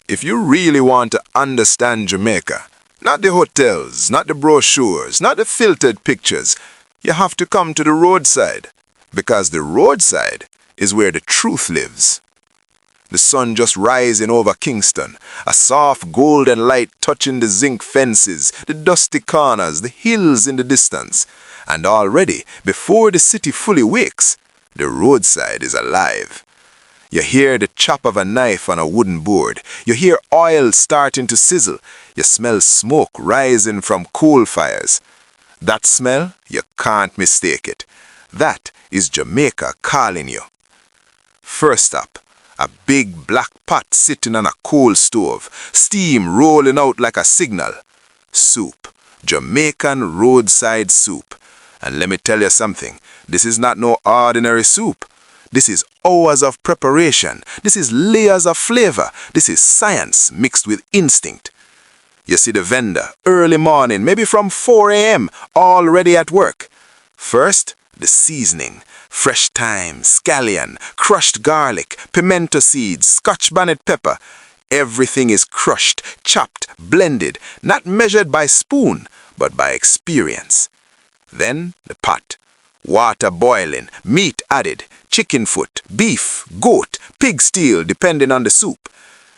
If you really want to understand Jamaica, not the hotels, not the brochures, not the filtered pictures, you have to come to the roadside. Because the roadside is where the truth lives. The sun just rising over Kingston, a soft golden light touching the zinc fences, the dusty corners, the hills in the distance. And already, before the city fully wakes, the roadside is alive. You hear the chop of a knife on a wooden board. You hear oil starting to sizzle. You smell smoke rising from coal fires. That smell, you can't mistake it. That is Jamaica calling you. First up, a big black pot sitting on a coal stove, steam rolling out like a signal. Soup, Jamaican roadside soup. And let me tell you something, this is not no ordinary soup. This is hours of preparation. This is layers of flavor. This is science mixed with instinct. You see the vendor, early morning, maybe from 4 a.m., already at work. First, the seasoning, fresh thyme, scallion, crushed garlic, pimento seeds, Scotch bonnet pepper. Everything is crushed, chopped, blended, not measured by spoon, but by experience. Then the pot. Water boiling, meat added, chicken foot, beef, goat, pig steel, depending on the soup.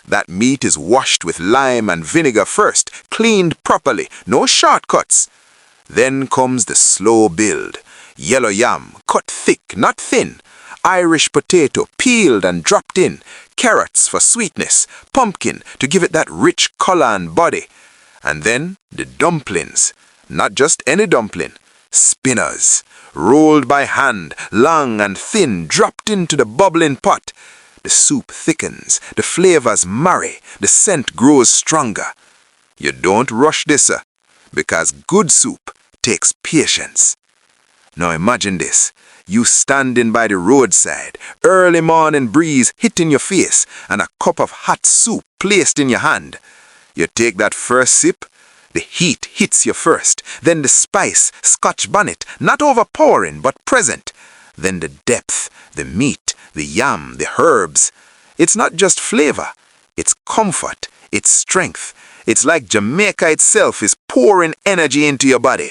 That meat is washed with lime and vinegar first, cleaned properly, no shortcuts. Then comes the slow build. Yellow yam, cut thick, not thin. Irish potato, peeled and dropped in. Carrots for sweetness. Pumpkin to give it that rich color and body. And then the dumplings. Not just any dumpling. Spinners. Rolled by hand, long and thin, dropped into the bubbling pot. The soup thickens, the flavors marry, the scent grows stronger. You don't rush this, because good soup takes patience. Now imagine this, you standing by the roadside, early morning breeze hitting your face, and a cup of hot soup placed in your hand. You take that first sip, the heat hits you first, then the spice, Scotch bonnet, not overpowering but present. Then the depth, the meat, the yam, the herbs. It's not just flavor, it's comfort, it's strength. It's like Jamaica itself is pouring energy into your body.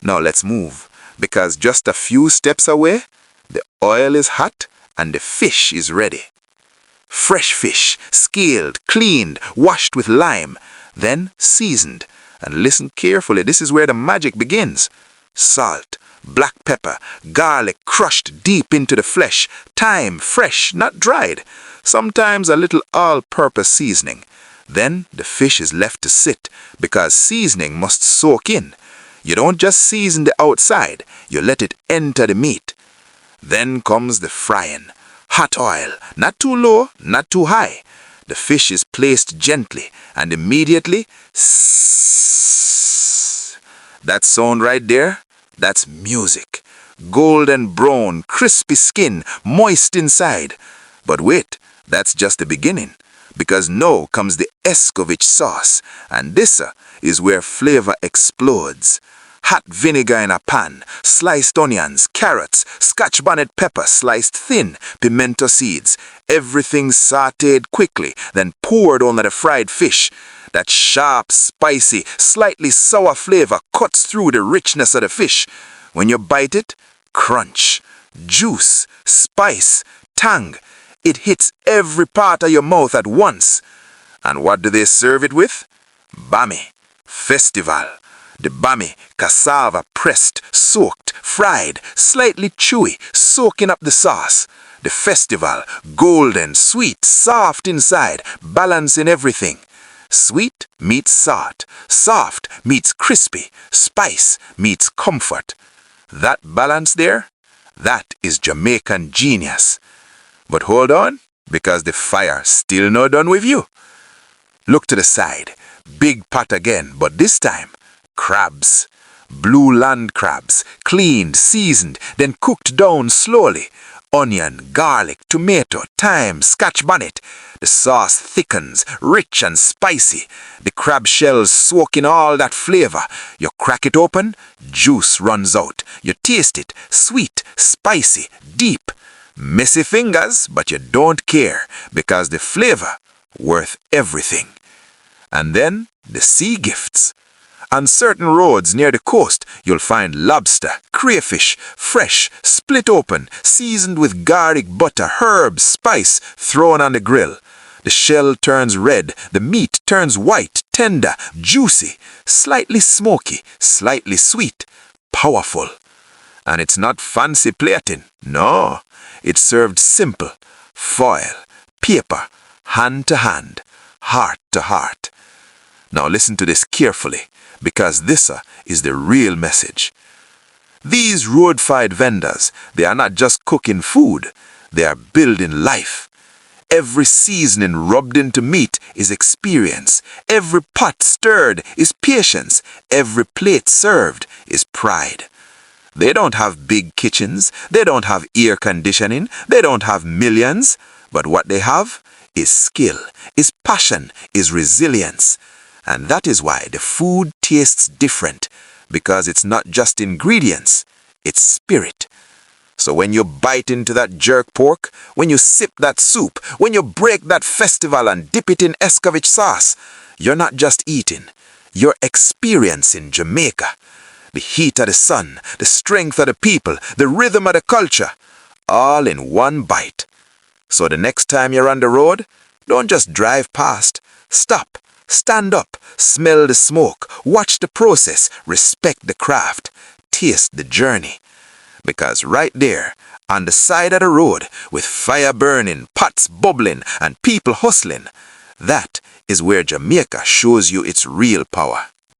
Now let's move, because just a few steps away, the oil is hot and the fish is ready. Fresh fish, scaled, cleaned, washed with lime, then seasoned. And listen carefully, this is where the magic begins. Salt, black pepper, garlic crushed deep into the flesh, thyme fresh, not dried, sometimes a little all-purpose seasoning. Then the fish is left to sit, because seasoning must soak in. You don't just season the outside, you let it enter the meat. Then comes the frying. Hot oil, not too low, not too high. The fish is placed gently, and immediately, that sound right there, that's music. Golden brown, crispy skin, moist inside. But wait, that's just the beginning. Because now comes the Escovitch sauce, and this is where flavor explodes. Hot vinegar in a pan, sliced onions, carrots, Scotch bonnet pepper sliced thin, pimento seeds. Everything sautéed quickly, then poured on the fried fish. That sharp, spicy, slightly sour flavor cuts through the richness of the fish. When you bite it, crunch, juice, spice, tang. It hits every part of your mouth at once. And what do they serve it with? Bami, festival. The bami, cassava pressed, soaked, fried, slightly chewy, soaking up the sauce. The festival, golden, sweet, soft inside, balancing everything. Sweet meets salt, soft meets crispy, spice meets comfort. That balance there, that is Jamaican genius. But hold on, because the fire still not done with you. Look to the side, big pot again, but this time, crabs. Blue land crabs, cleaned, seasoned, then cooked down slowly. Onion, garlic, tomato, thyme, Scotch bonnet. The sauce thickens, rich and spicy. The crab shells soak in all that flavor. You crack it open, juice runs out. You taste it, sweet, spicy, deep. Messy fingers, but you don't care, because the flavor worth everything. And then the sea gifts. On certain roads near the coast, you'll find lobster, crayfish, fresh, split open, seasoned with garlic, butter, herbs, spice, thrown on the grill. The shell turns red, the meat turns white, tender, juicy, slightly smoky, slightly sweet, powerful. And it's not fancy plating, no. It's served simple, foil, paper, hand to hand, heart to heart. Now listen to this carefully, because this is the real message. These roadside vendors, they are not just cooking food, they are building life. Every seasoning rubbed into meat is experience. Every pot stirred is patience. Every plate served is pride. They don't have big kitchens. They don't have air conditioning. They don't have millions. But what they have is skill, is passion, is resilience. And that is why the food tastes different, because it's not just ingredients, it's spirit. So when you bite into that jerk pork, when you sip that soup, when you break that festival and dip it in escovitch sauce, you're not just eating, you're experiencing Jamaica. The heat of the sun, the strength of the people, the rhythm of the culture, all in one bite. So the next time you're on the road, don't just drive past. Stop, stand up, smell the smoke, watch the process, respect the craft, taste the journey. Because right there, on the side of the road, with fire burning, pots bubbling, and people hustling, that is where Jamaica shows you its real power.